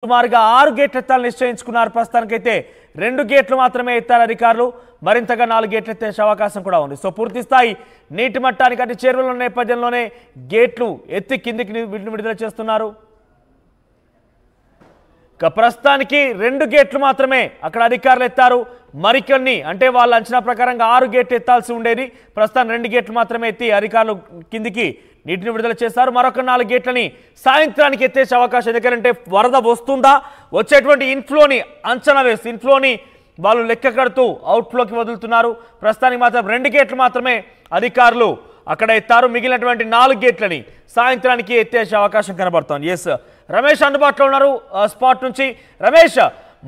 సుమారుగా 6 గేట్ల ఎత్తాలని నిశ్చయించుకున్నారు. ప్రస్తుతానికైతే 2 గేట్లు మాత్రమే ఎత్తారు అధికారులు. మరింతగా 4 గేట్లు ఎత్తే అవకాశం కూడా ఉంది. సో పూర్తి స్థాయి నీటి మట్టానికి అటు చేరువల నేపథ్యంలోనే గేట్లు ఎత్తి కిందికి విడుదల చేస్తున్నారు. ప్రస్తుతానికి 2 గేట్లు మాత్రమే అక్కడ అధికారులు ఎత్తారు. మరికొన్ని అంటే వాళ్ళ అంచనా ప్రకారంగా 6 గేట్లు ఎత్తాల్సి ఉండేది. ప్రస్తుతం 2 గేట్లు మాత్రమే ఎత్తి అధికారులు కిందికి నీటిని విడుదల చేశారు. మరొక 4 గేట్లని సాయంత్రానికి ఎత్తేసే అవకాశం. ఎందుకంటే వరద వస్తుందా, వచ్చేటువంటి ఇన్ఫ్లోని అంచనా వేసి ఇన్ఫ్లోని వాళ్ళు లెక్క కడుతూ అవుట్ఫ్లోకి వదులుతున్నారు. ప్రస్తుతానికి మాత్రం 2 గేట్లు మాత్రమే అధికారులు అక్కడ ఎత్తారు. మిగిలినటువంటి 4 గేట్లని సాయంత్రానికి ఎత్తేసే అవకాశం కనబడుతోంది. ఎస్ రమేష్ అందుబాటులో ఉన్నారు స్పాట్ నుంచి. రమేష్,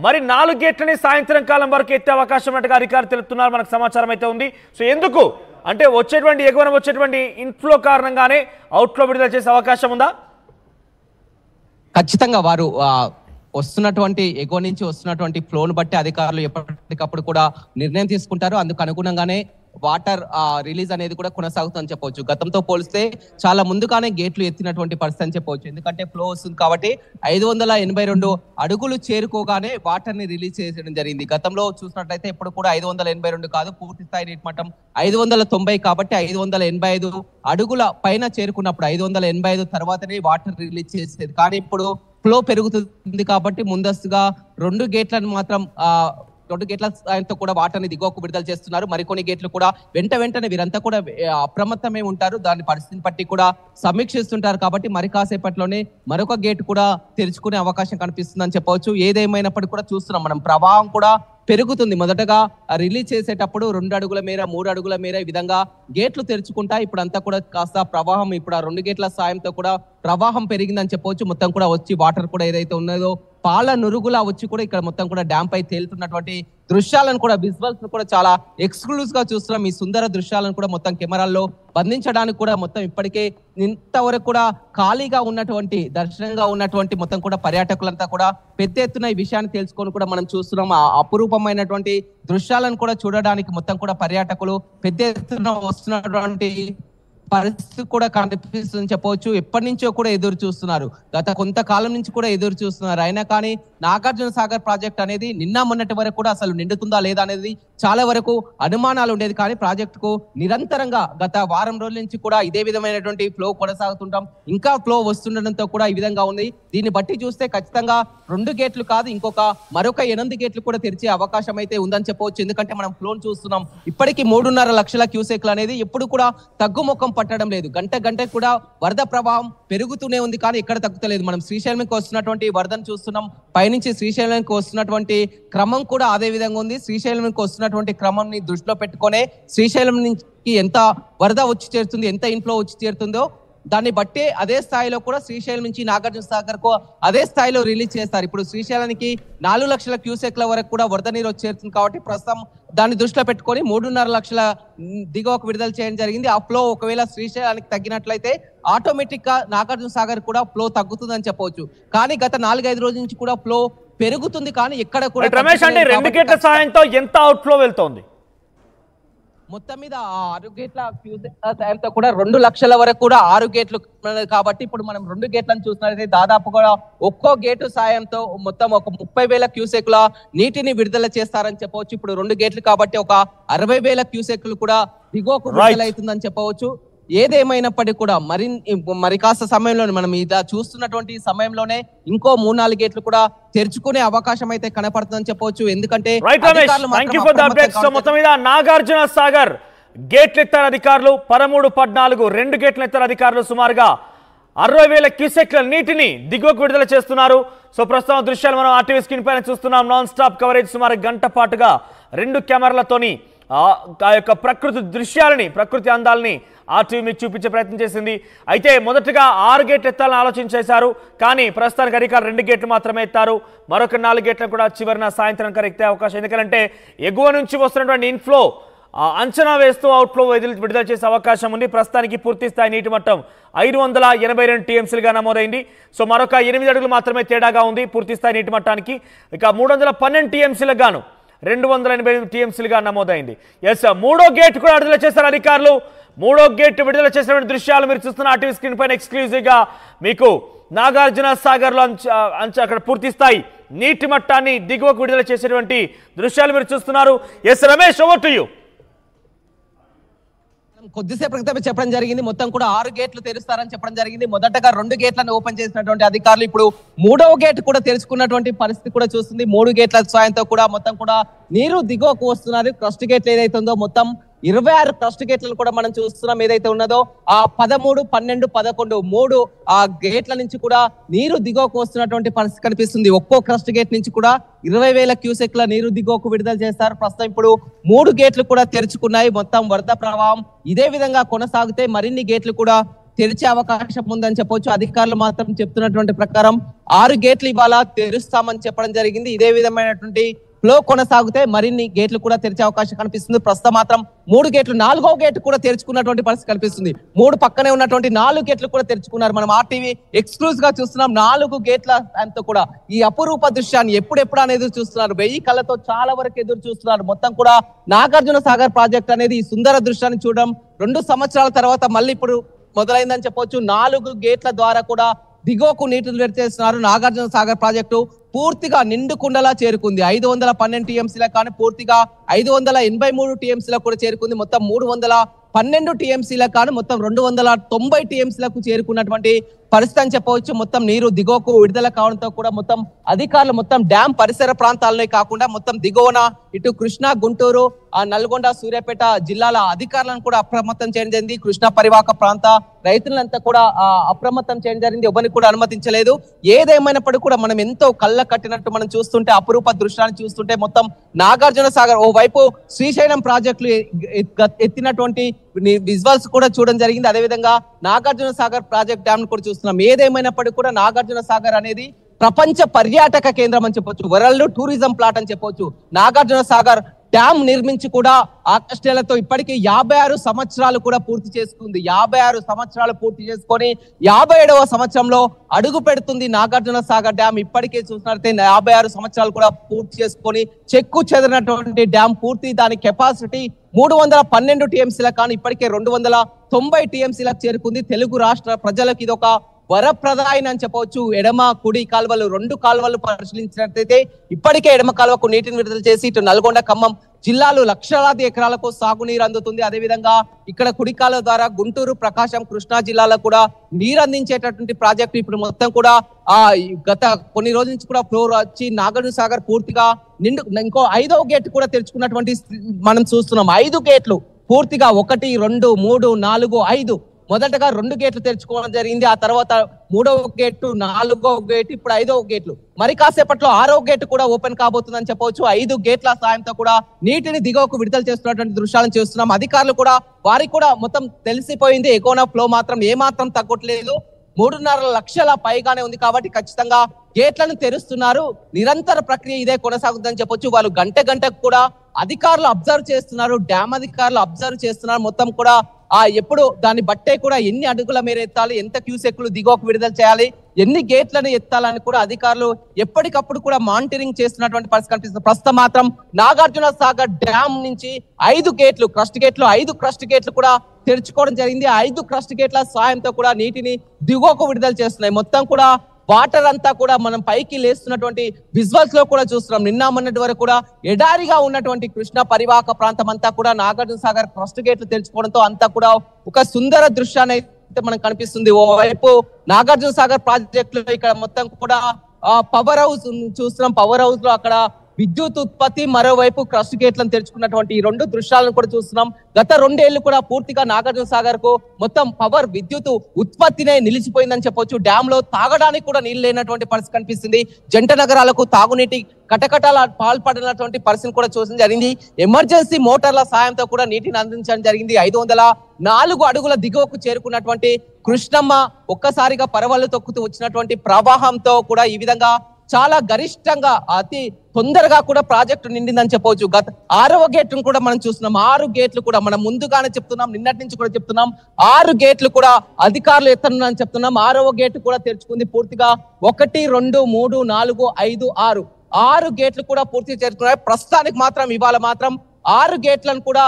మరి 4 గేట్లని సాయంత్రం కాలం వరకు ఎత్తే అవకాశం ఉన్నట్టుగా అధికారులు తెలుపుతున్నారు, మనకు సమాచారం అయితే ఉంది. సో ఎందుకు అంటే వచ్చేటువంటి ఎగువన వచ్చేటువంటి ఇన్ఫ్లో కారణంగానే అవుట్ఫ్లో విడుదల చేసే అవకాశం ఉందా? ఖచ్చితంగా వారు వస్తున్నటువంటి ఎగువ నుంచి వస్తున్నటువంటి ఫ్లోను బట్టి అధికారులు ఎప్పటికప్పుడు కూడా నిర్ణయం తీసుకుంటారు. అందుకు అనుగుణంగానే వాటర్ రిలీజ్ అనేది కూడా కొనసాగుతుందని చెప్పవచ్చు. గతంతో పోలిస్తే చాలా ముందుగానే గేట్లు ఎత్తినటువంటి పరిస్థితి అని చెప్పవచ్చు. ఎందుకంటే ఫ్లో వస్తుంది కాబట్టి 582 అడుగులు చేరుకోగానే వాటర్ ని రిలీజ్ చేయడం జరిగింది. గతంలో చూసినట్లయితే ఇప్పుడు కూడా 582 కాదు, పూర్తి స్థాయి నీటి మట్టం 590 కాబట్టి 585 అడుగుల పైన చేరుకున్నప్పుడు 585 తర్వాతనే వాటర్ రిలీజ్ చేసేది. కానీ ఇప్పుడు ఫ్లో పెరుగుతుంది కాబట్టి ముందస్తుగా 2 గేట్లను మాత్రం 2 గేట్ల సాయంతో కూడా వాటర్ని దిగువకు విడుదల చేస్తున్నారు. మరికొన్ని గేట్లు కూడా వెంటనే వీరంతా కూడా అప్రమత్తమై ఉంటారు. దాని పరిస్థితిని బట్టి కూడా సమీక్షిస్తుంటారు. కాబట్టి మరి కాసేపట్లోనే మరొక గేట్ కూడా తెరుచుకునే అవకాశం కనిపిస్తుందని చెప్పవచ్చు. ఏదేమైనప్పటికీ కూడా చూస్తున్నాం మనం, ప్రవాహం కూడా పెరుగుతుంది. మొదటగా రిలీజ్ చేసేటప్పుడు 2 అడుగుల మేర 3 అడుగుల మేర ఈ విధంగా గేట్లు తెరుచుకుంటాయి. ఇప్పుడు అంతా కూడా కాస్త ప్రవాహం ఇప్పుడు 2 గేట్ల సాయంతో కూడా ప్రవాహం పెరిగిందని చెప్పవచ్చు. మొత్తం కూడా వచ్చి వాటర్ కూడా ఏదైతే ఉన్నదో పాల నురుగులా వచ్చి కూడా ఇక్కడ మొత్తం కూడా డ్యామ్ పై తేలుతున్నటువంటి దృశ్యాలను కూడా విజువల్స్ కూడా చాలా ఎక్స్క్లూజివ్ గా చూస్తున్నాం. ఈ సుందర దృశ్యాలను కూడా మొత్తం కెమెరాల్లో బంధించడానికి కూడా మొత్తం ఇప్పటికే ఇంతవరకు కూడా ఖాళీగా ఉన్నటువంటి దర్శనంగా ఉన్నటువంటి మొత్తం కూడా పర్యాటకులంతా కూడా పెద్ద ఎత్తున ఈ విషయాన్ని తెలుసుకొని కూడా మనం చూస్తున్నాం. ఆ అపురూపమైనటువంటి దృశ్యాలను కూడా చూడడానికి మొత్తం కూడా పర్యాటకులు పెద్ద ఎత్తున వస్తున్నటువంటి పరిస్థితి కూడా కనిపిస్తుందని చెప్పవచ్చు. ఎప్పటి నుంచో కూడా ఎదురు చూస్తున్నారు, గత కొంతకాలం నుంచి కూడా ఎదురు చూస్తున్నారు. అయినా కానీ నాగార్జున సాగర్ ప్రాజెక్ట్ అనేది నిన్న మొన్నటి వరకు కూడా అసలు నిండుతుందా లేదా అనేది చాలా వరకు అనుమానాలు ఉండేది. కానీ ప్రాజెక్టుకు నిరంతరంగా గత వారం రోజుల నుంచి కూడా ఇదే విధమైనటువంటి ఫ్లో కొనసాగుతుంటాం. ఇంకా ఫ్లో వస్తుండడంతో కూడా ఈ విధంగా ఉంది. దీన్ని బట్టి చూస్తే ఖచ్చితంగా 2 గేట్లు కాదు, మరొక 8 గేట్లు కూడా తెరిచే అవకాశం అయితే ఉందని చెప్పవచ్చు. ఎందుకంటే మనం ఫ్లోను చూస్తున్నాం, ఇప్పటికీ 3.5 లక్షల క్యూసెక్లు అనేది ఎప్పుడు కూడా తగ్గుముఖం పట్టడం లేదు. గంట కూడా వరద ప్రవాహం పెరుగుతూనే ఉంది, కానీ ఎక్కడ తగ్గుతలేదు. మనం శ్రీశైలంకి వస్తున్నటువంటి వరదను చూస్తున్నాం, పైనుంచి శ్రీశైలంకి వస్తున్నటువంటి క్రమం కూడా అదే విధంగా ఉంది. శ్రీశైలంకి వస్తున్నటువంటి క్రమం ని దృష్టిలో పెట్టుకునే శ్రీశైలం నుంచి ఎంత వరద వచ్చి చేరుతుంది, ఎంత ఇన్ఫ్లో వచ్చి చేరుతుందో దాన్ని బట్టే అదే స్థాయిలో కూడా శ్రీశైలం నుంచి నాగార్జున సాగర్ కు అదే స్థాయిలో రిలీజ్ చేస్తారు. ఇప్పుడు శ్రీశైలానికి 4 లక్షల క్యూసెక్ల వరకు కూడా వరద నీరు వచ్చేస్తుంది కాబట్టి ప్రస్తుతం దాన్ని దృష్టిలో పెట్టుకొని 3.5 లక్షల దిగువకు విడుదల చేయడం జరిగింది. ఆ ఫ్లో ఒకవేళ శ్రీశైలానికి తగ్గినట్లయితే ఆటోమేటిక్ గా నాగార్జున సాగర్ కూడా ఫ్లో తగ్గుతుందని చెప్పవచ్చు. కానీ గత 4-5 రోజుల నుంచి కూడా ఫ్లో పెరుగుతుంది, కానీ ఎక్కడ కూడా రమేష్ అంటే 2 గేట్ల సాయంతో ఎంత అవుట్ ఫ్లో వెళ్తోంది? మొత్తం మీద 6 గేట్ల సాయంతో కూడా 2 లక్షల వరకు కూడా 6 గేట్లు కాబట్టి ఇప్పుడు మనం 2 గేట్లను చూసినట్లయితే దాదాపు కూడా ఒక్కో గేటు సాయంతో మొత్తం ఒక 30,000 క్యూసెక్ల నీటిని విడుదల చేస్తారని చెప్పవచ్చు. ఇప్పుడు 2 గేట్లు కాబట్టి ఒక 60,000 క్యూసెక్లు కూడా దిగువకు విడుదల అవుతుందని చెప్పవచ్చు. ఏదేమైనప్పటికీ కూడా మరి కాస్త సమయంలోనే మనం ఇలా చూస్తున్నటువంటి సమయంలోనే ఇంకో 3-4 గేట్లు కూడా తెరుచుకునే అవకాశం అయితే కనపడుతుందని చెప్పవచ్చు. ఎందుకంటే మొత్తం మీద నాగార్జున సాగర్ గేట్లు ఎత్తారు అధికారులు, 13-14 2 గేట్లు ఎత్తారు అధికారులు. సుమారుగా 60,000 క్యూసెక్ల నీటిని దిగువకు విడుదల చేస్తున్నారు. సో ప్రస్తుతం దృశ్యాలు మనం ఆర్టీవీ స్క్రీన్ పైన చూస్తున్నాం. నాన్ స్టాప్ కవరేజ్ సుమారు గంట పాటుగా 2 కెమెరాలతోని ఆ యొక్క ప్రకృతి దృశ్యాలని, ప్రకృతి అందాలని ఆర్టీవీ మీకు చూపించే ప్రయత్నం చేసింది. అయితే మొదటగా 6 గేట్లు ఎత్తాలని ఆలోచించేశారు, కానీ ప్రస్తుతానికి అధికారులు 2 గేట్లు మాత్రమే ఎత్తారు. మరొక 4 గేట్లను కూడా చివరిన సాయంత్రం ఎత్తే అవకాశం. ఎందుకంటే ఎగువ నుంచి వస్తున్నటువంటి ఇన్ఫ్లో అంచనా వేస్తూ అవుట్ఫ్లో విడుదల చేసే అవకాశం ఉంది. ప్రస్తుతానికి పూర్తి స్థాయి నీటి మట్టం 582 టీఎంసీలుగా నమోదైంది. సో మరొక 8 అడుగులు మాత్రమే తేడాగా ఉంది పూర్తి స్థాయి నీటి మట్టానికి. ఇక 312 టీఎంసీలకు గాను 288 టీఎంసీలుగా నమోదైంది. ఎస్ 3వ గేట్ కూడా విడుదల చేశారు అధికారులు. 3వ గేట్ విడుదల చేసినటువంటి దృశ్యాలు మీరు చూస్తున్న ఆర్టీవీ స్క్రీన్ పైన ఎక్స్క్లూజివ్ గా మీకు నాగార్జున సాగర్ లో అక్కడ పూర్తి స్థాయి నీటి మట్టాన్ని దిగువకు విడుదల చేసేటువంటి దృశ్యాలు మీరు చూస్తున్నారు. Yes Ramesh, over to you. కొద్దిసేపు క్రితం చెప్పడం జరిగింది, మొత్తం కూడా 6 గేట్లు తెరుస్తారని చెప్పడం జరిగింది. మొదటగా 2 గేట్లను ఓపెన్ చేసినటువంటి అధికారులు ఇప్పుడు 3వ గేట్ కూడా తెరుచుకున్నటువంటి పరిస్థితి కూడా చూస్తుంది. 3 గేట్ల సాయంతో కూడా మొత్తం కూడా నీరు దిగువకు వస్తున్నారు. క్రస్ట్ గేట్లు ఏదైతే ఉందో మొత్తం 26 క్రస్ట్ గేట్లను కూడా మనం చూస్తున్నాం. ఏదైతే ఉన్నదో ఆ 13, 12, 11 3 ఆ గేట్ల నుంచి కూడా నీరు దిగువకు వస్తున్నటువంటి పరిస్థితి కనిపిస్తుంది. ఒక్కో క్రస్ట్ గేట్ నుంచి కూడా 20,000 క్యూసెక్ల నీరు దిగువకు విడుదల చేస్తారు. ప్రస్తుతం ఇప్పుడు 3 గేట్లు కూడా తెరుచుకున్నాయి. మొత్తం వరద ప్రవాహం ఇదే విధంగా కొనసాగితే మరిన్ని గేట్లు కూడా తెరిచే అవకాశం ఉందని చెప్పొచ్చు. అధికారులు మాత్రం చెప్తున్నటువంటి ప్రకారం 6 గేట్లు ఇవాళ తెరుస్తామని చెప్పడం జరిగింది. ఇదే విధమైనటువంటి ఫ్లో కొనసాగితే మరిన్ని గేట్లు కూడా తెరిచే అవకాశం కనిపిస్తుంది. ప్రస్తుతం మాత్రం 3 గేట్లు, 4వ గేట్ కూడా తెరుచుకున్నటువంటి పరిస్థితి కనిపిస్తుంది. 3 పక్కనే ఉన్నటువంటి 4 గేట్లు కూడా తెరుచుకున్నారు. మనం RTV ఎక్స్క్లూజివ్ గా చూస్తున్నాం. 4 గేట్ల అంతా కూడా ఈ అపురూప దృశ్యాన్ని ఎప్పుడెప్పుడు అనేది చూస్తున్నారు. 1000 కళ్ళతో చాలా వరకు ఎదురు చూస్తున్నారు. మొత్తం కూడా నాగార్జున సాగర్ ప్రాజెక్ట్ అనేది ఈ సుందర దృశ్యాన్ని చూడడం 2 సంవత్సరాల తర్వాత మళ్ళీ ఇప్పుడు మొదలైందని చెప్పొచ్చు. 4 గేట్ల ద్వారా కూడా దిగువకు నీటిని విడుదల నాగార్జున సాగర్ ప్రాజెక్టు పూర్తిగా నిండు కుండలా చేరుకుంది. 512 TMCల కానీ పూర్తిగా 583 TMCలకు కూడా చేరుకుంది. మొత్తం 312 TMCల కానీ మొత్తం 290 TMCలకు చేరుకున్నటువంటి పరిస్థితి అని చెప్పవచ్చు. మొత్తం నీరు దిగువకు విడుదల కావడంతో కూడా మొత్తం అధికారులు మొత్తం డ్యామ్ పరిసర ప్రాంతాలనే కాకుండా మొత్తం దిగువన ఇటు కృష్ణా, గుంటూరు, నల్గొండ, సూర్యాపేట జిల్లాల అధికారులను కూడా అప్రమత్తం చేయడం జరిగింది. కృష్ణా పరివాహక ప్రాంత రైతులంతా కూడా అప్రమత్తం చేయడం జరిగింది. ఎవరిని కూడా అనుమతించలేదు. ఏదేమైనప్పటికీ కూడా మనం ఎంతో కళ్ళ కట్టినట్టు మనం చూస్తుంటే అపురూప దృశ్యాన్ని చూస్తుంటే మొత్తం నాగార్జున సాగర్ ఓవైపు శ్రీశైలం ప్రాజెక్టులు ఎత్తినటువంటి విజువల్స్ కూడా చూడడం జరిగింది. అదేవిధంగా నాగార్జున సాగర్ ప్రాజెక్ట్ డ్యామ్ కూడా చూస్తున్నాం. ఏదేమైనప్పటికీ కూడా నాగార్జున సాగర్ అనేది ప్రపంచ పర్యాటక కేంద్రం అని చెప్పొచ్చు. వరల్డ్ టూరిజం ప్లాట్ అని చెప్పొచ్చు. నాగార్జున సాగర్ డ్యామ్ నిర్మించి కూడా ఆకస్టేలతో ఇప్పటికీ 56 సంవత్సరాలు కూడా పూర్తి చేసుకుంది. 56 సంవత్సరాలు పూర్తి చేసుకొని 57వ సంవత్సరంలో అడుగు పెడుతుంది నాగార్జున సాగర్ డ్యామ్. ఇప్పటికే చూసినట్లయితే 56 సంవత్సరాలు కూడా పూర్తి చేసుకొని చెక్కు చెదిరినటువంటి డ్యామ్ పూర్తి దాని కెపాసిటీ 312 TMCల కానీ ఇప్పటికే 290 TMCలకు చేరుకుంది. తెలుగు రాష్ట్ర ప్రజలకు ఇది ఒక వరప్రదాయన అని చెప్పవచ్చు. ఎడమ కుడి కాలువలు 2 కాలువలు పరిశీలించినట్లయితే ఇప్పటికే ఎడమ కాలువకు నీటిని విడుదల చేసి ఇటు నల్గొండ, ఖమ్మం జిల్లాలు లక్షలాది ఎకరాలకు సాగునీరు అందుతుంది. అదేవిధంగా ఇక్కడ కుడి కాలువ ద్వారా గుంటూరు, ప్రకాశం, కృష్ణా జిల్లాలకు కూడా నీరు అందించేటటువంటి ప్రాజెక్టు ఇప్పుడు మొత్తం కూడా గత కొన్ని రోజుల నుంచి కూడా ఫ్లోర్ వచ్చి నాగార్జున సాగర్ పూర్తిగా నిండు. ఇంకో 5వ గేట్ కూడా తెరుచుకున్నటువంటి మనం చూస్తున్నాం. 5 గేట్లు పూర్తిగా 1, 2, 3, 4, 5 మొదటగా 2 గేట్లు తెరుచుకోవడం జరిగింది. ఆ తర్వాత 3వ గేటు, 4వ గేటు, ఇప్పుడు 5వ గేట్లు. మరి కాసేపట్లో 6వ గేటు కూడా ఓపెన్ కాబోతుందని చెప్పవచ్చు. 5 గేట్ల సాయంతో కూడా నీటిని దిగువకు విడుదల చేస్తున్నటువంటి దృశ్యాలను చూస్తున్నాం. అధికారులు కూడా వారికి కూడా మొత్తం తెలిసిపోయింది. ఎకోనా ఫ్లో మాత్రం ఏమాత్రం తగ్గట్లేదు. 3.5 లక్షల పైగానే ఉంది కాబట్టి ఖచ్చితంగా గేట్లను తెరుస్తున్నారు. నిరంతర ప్రక్రియ ఇదే కొనసాగుతుందని చెప్పొచ్చు. వాళ్ళు గంటకు కూడా అధికారులు అబ్జర్వ్ చేస్తున్నారు. డ్యామ్ అధికారులు అబ్జర్వ్ చేస్తున్నారు. మొత్తం కూడా ఎప్పుడు దాన్ని బట్టే కూడా ఎన్ని అడుగుల మేర ఎత్తాలి, ఎంత క్యూసెక్లు దిగువకు విడుదల చేయాలి, ఎన్ని గేట్లను ఎత్తాలని కూడా అధికారులు ఎప్పటికప్పుడు కూడా మానిటరింగ్ చేస్తున్నటువంటి పరిస్థితి కనిపిస్తుంది. ప్రస్తుతం మాత్రం నాగార్జున సాగర్ డ్యామ్ నుంచి 5 గేట్లు, క్రస్ట్ గేట్లు, 5 క్రస్ట్ గేట్లు కూడా తెరుచుకోవడం జరిగింది. 5 క్రస్ట్ గేట్ల సాయంతో కూడా నీటిని దిగువకు విడుదల చేస్తున్నాయి. మొత్తం కూడా వాటర్ అంతా కూడా మనం పైకి లేస్తున్నటువంటి విజువల్స్ లో కూడా చూస్తున్నాం. నిన్న మొన్నటి వరకు కూడా ఎడారిగా ఉన్నటువంటి కృష్ణా పరివాహక ప్రాంతం అంతా కూడా నాగార్జున సాగర్ క్రస్ట్ గేట్లు తెరుచుకోవడంతో అంతా కూడా ఒక సుందర దృశ్యాన్ని అయితే మనకు కనిపిస్తుంది. ఓవైపు నాగార్జున సాగర్ ప్రాజెక్ట్ లో ఇక్కడ మొత్తం కూడా పవర్ హౌస్ చూస్తున్నాం. పవర్ హౌస్ లో అక్కడ విద్యుత్ ఉత్పత్తి, మరోవైపు క్రస్ట్ గేట్లను తెరుచుకున్నటువంటి ఈ 2 దృశ్యాలను కూడా చూస్తున్నాం. గత 2 ఏళ్లు కూడా పూర్తిగా నాగార్జున సాగర్ కు మొత్తం పవర్ విద్యుత్ ఉత్పత్తినే నిలిచిపోయిందని చెప్పొచ్చు. డ్యామ్ లో తాగడానికి కూడా నీళ్లు లేనటువంటి పరిస్థితి కనిపిస్తుంది. జంట నగరాలకు తాగునీటి కటకటాల పాల్పడినటువంటి పరిస్థితి కూడా చూడడం జరిగింది. ఎమర్జెన్సీ మోటార్ల సాయంతో కూడా నీటిని అందించడం జరిగింది. 504 అడుగుల దిగువకు చేరుకున్నటువంటి కృష్ణమ్మ ఒక్కసారిగా పరవళ్ళు తొక్కుతూ వచ్చినటువంటి ప్రవాహంతో కూడా ఈ విధంగా చాలా గరిష్టంగా అతి తొందరగా కూడా ప్రాజెక్టు నిండిందని చెప్పవచ్చు. గత 6వ గేట్ను కూడా మనం చూస్తున్నాం. 6 గేట్లు కూడా మనం ముందుగానే చెప్తున్నాం, నిన్నటి నుంచి కూడా చెప్తున్నాం. 6 గేట్లు కూడా అధికారులు ఎత్తనున్నారని చెప్తున్నాం. 6వ గేటు కూడా తెరుచుకుంది. పూర్తిగా 1, 2, 3, 4, 5, 6 గేట్లు కూడా పూర్తి చేరుకున్నాయి. ప్రస్తుతానికి మాత్రం ఇవాళ మాత్రం 6 గేట్లను కూడా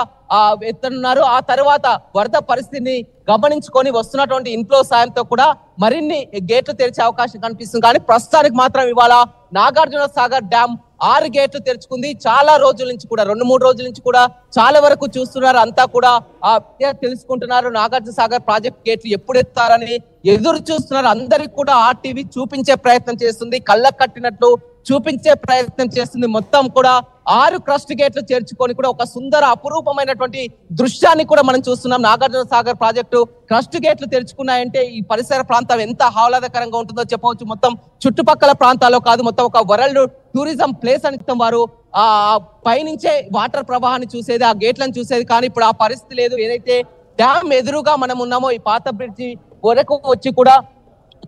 ఎత్తనున్నారు. ఆ తర్వాత వరద పరిస్థితిని గమనించుకొని వస్తున్నటువంటి ఇన్ఫ్లో సాయంతో కూడా మరిన్ని గేట్లు తెరిచే అవకాశం కనిపిస్తుంది. కానీ ప్రస్తుతానికి మాత్రం ఇవాళ నాగార్జున సాగర్ డ్యామ్ 6 గేట్లు తెరుచుకుంది. చాలా రోజుల నుంచి కూడా 2-3 రోజుల నుంచి కూడా చాలా వరకు చూస్తున్నారు. అంతా కూడా తెలుసుకుంటున్నారు నాగార్జున సాగర్ ప్రాజెక్ట్ గేట్లు ఎప్పుడు ఎత్తారని ఎదురు చూస్తున్నారు. అందరికి కూడా RTV చూపించే ప్రయత్నం చేస్తుంది, కళ్ళకు కట్టినట్లు చూపించే ప్రయత్నం చేస్తుంది. మొత్తం కూడా 6 క్రస్ట్ గేట్లు చేర్చుకొని కూడా ఒక సుందర అపురూపమైనటువంటి దృశ్యాన్ని కూడా మనం చూస్తున్నాం. నాగార్జున సాగర్ ప్రాజెక్టు క్రస్ట్ గేట్లు తెరుచుకున్నాయంటే ఈ పరిసర ప్రాంతం ఎంత ఆహ్లాదకరంగా ఉంటుందో చెప్పవచ్చు. మొత్తం చుట్టుపక్కల ప్రాంతాల్లో కాదు, మొత్తం ఒక వరల్డ్ టూరిజం ప్లేస్ అని వారు పైనుంచే వాటర్ ప్రవాహాన్ని చూసేది, ఆ గేట్లను చూసేది. కానీ ఇప్పుడు ఆ పరిస్థితి లేదు. ఏదైతే డ్యామ్ ఎదురుగా మనం ఉన్నామో ఈ పాత బ్రిడ్జి వరకు వచ్చి కూడా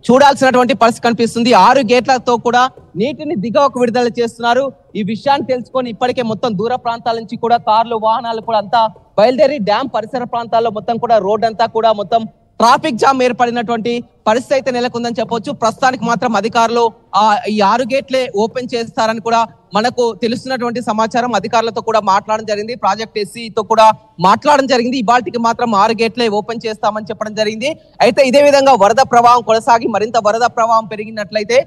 చూడాల్సినటువంటి పరిస్థితి కనిపిస్తుంది. 6 గేట్లతో కూడా నీటిని దిగువకు విడుదల చేస్తున్నారు. ఈ విషయాన్ని తెలుసుకొని ఇప్పటికే మొత్తం దూర ప్రాంతాల నుంచి కూడా కార్లు వాహనాలు కూడా అంతా బయలుదేరి డ్యామ్ పరిసర ప్రాంతాల్లో మొత్తం కూడా రోడ్ అంతా కూడా మొత్తం ట్రాఫిక్ జామ్ ఏర్పడినటువంటి పరిస్థితి అయితే నెలకొందని చెప్పొచ్చు. ప్రస్తుతానికి మాత్రం అధికారులు ఈ 6 గేట్లే ఓపెన్ చేస్తారని కూడా మనకు తెలుస్తున్నటువంటి సమాచారం. అధికారులతో కూడా మాట్లాడడం జరిగింది, ప్రాజెక్ట్ ఎస్సీతో కూడా మాట్లాడడం జరిగింది. ఇవాళకి మాత్రం 6 గేట్లే ఓపెన్ చేస్తామని చెప్పడం జరిగింది. అయితే ఇదే విధంగా వరద ప్రవాహం కొనసాగి మరింత వరద ప్రవాహం పెరిగినట్లయితే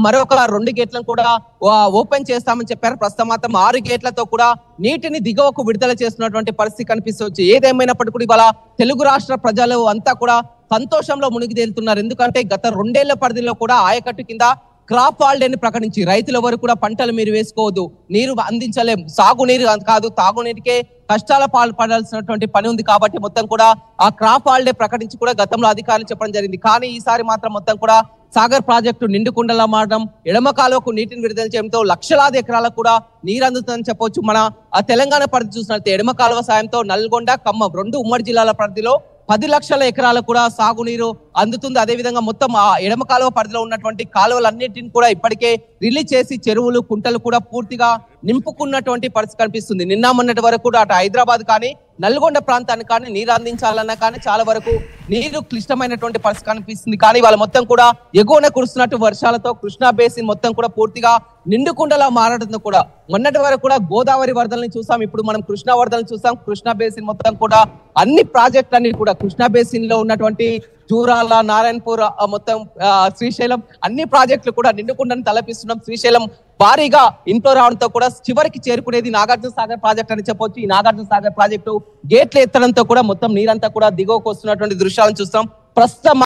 మరొక 2 గేట్లను కూడా ఓపెన్ చేస్తామని చెప్పారు. ప్రస్తుతం మాత్రం 6 గేట్లతో కూడా నీటిని దిగువకు విడుదల చేస్తున్నటువంటి పరిస్థితి కనిపిస్తుంది. ఏదేమైనప్పటికీ కూడా ఇవాళ తెలుగు రాష్ట్ర ప్రజలు అంతా కూడా సంతోషంలో మునిగి తేలుతున్నారు. ఎందుకంటే గత 2 ఏళ్ల పరిధిలో కూడా ఆయకట్టు కింద క్రాప్ హాలిడేని ప్రకటించి రైతుల వరకు కూడా పంటలు మీరు వేసుకోవద్దు, నీరు అందించలేం, సాగునీరు కాదు తాగునీటికే కష్టాల పాల్పడాల్సినటువంటి పని ఉంది. కాబట్టి మొత్తం కూడా ఆ క్రాప్ హాలిడే ప్రకటించి కూడా గతంలో అధికారులు చెప్పడం జరిగింది. కానీ ఈసారి మాత్రం మొత్తం కూడా సాగర్ ప్రాజెక్టు నిండుకుండలా మారడం, ఎడమ కాలువకు నీటిని విడుదల చేయడంతో లక్షలాది ఎకరాలకు కూడా నీరు అందుతుందని చెప్పొచ్చు. మన తెలంగాణ పరిధి చూసినట్లయితే ఎడమ కాలువ సాయంతో నల్గొండ, ఖమ్మం 2 ఉమ్మడి జిల్లాల పరిధిలో 10 లక్షల ఎకరాలకు కూడా సాగునీరు అందుతుంది. అదేవిధంగా మొత్తం ఆ ఎడమ కాలువ పరిధిలో ఉన్నటువంటి కాలువలన్నిటిని కూడా ఇప్పటికే రిలీజ్ చేసి చెరువులు, కుంటలు కూడా పూర్తిగా నింపుకున్నటువంటి పరిస్థితి కనిపిస్తుంది. నిన్న మొన్నటి వరకు కూడా అటు హైదరాబాద్ కానీ నల్గొండ ప్రాంతానికి కానీ నీరు అందించాలన్నా కానీ చాలా వరకు నీరు క్లిష్టమైనటువంటి పరిస్థితి కనిపిస్తుంది. కానీ వాళ్ళ మొత్తం కూడా ఎగువన కురుస్తున్నట్టు వర్షాలతో కృష్ణా బేసిన్ మొత్తం కూడా పూర్తిగా నిండుకుండలా మారడంతో కూడా మొన్నటి వరకు కూడా గోదావరి వరదల్ని చూసాం, ఇప్పుడు మనం కృష్ణా వరదలను చూసాం. కృష్ణా బేసిన్ మొత్తం కూడా అన్ని ప్రాజెక్టులన్నీ కూడా కృష్ణా బేసిన్ లో ఉన్నటువంటి జూరాల, నారాయణపూర్, మొత్తం శ్రీశైలం అన్ని ప్రాజెక్టులు కూడా నిండుకుండని తలపిస్తున్నాం. శ్రీశైలం భారీగా ఇంట్లో రావడంతో కూడా చివరికి చేరుకునేది నాగార్జున సాగర్ ప్రాజెక్ట్ అని చెప్పొచ్చు. ఈ నాగార్జున సాగర్ ప్రాజెక్టు గేట్లు ఎత్తడంతో కూడా మొత్తం నీరంతా కూడా దిగువకు వస్తున్నటువంటి దృశ్యాలను చూస్తాం. ప్రస్తుతం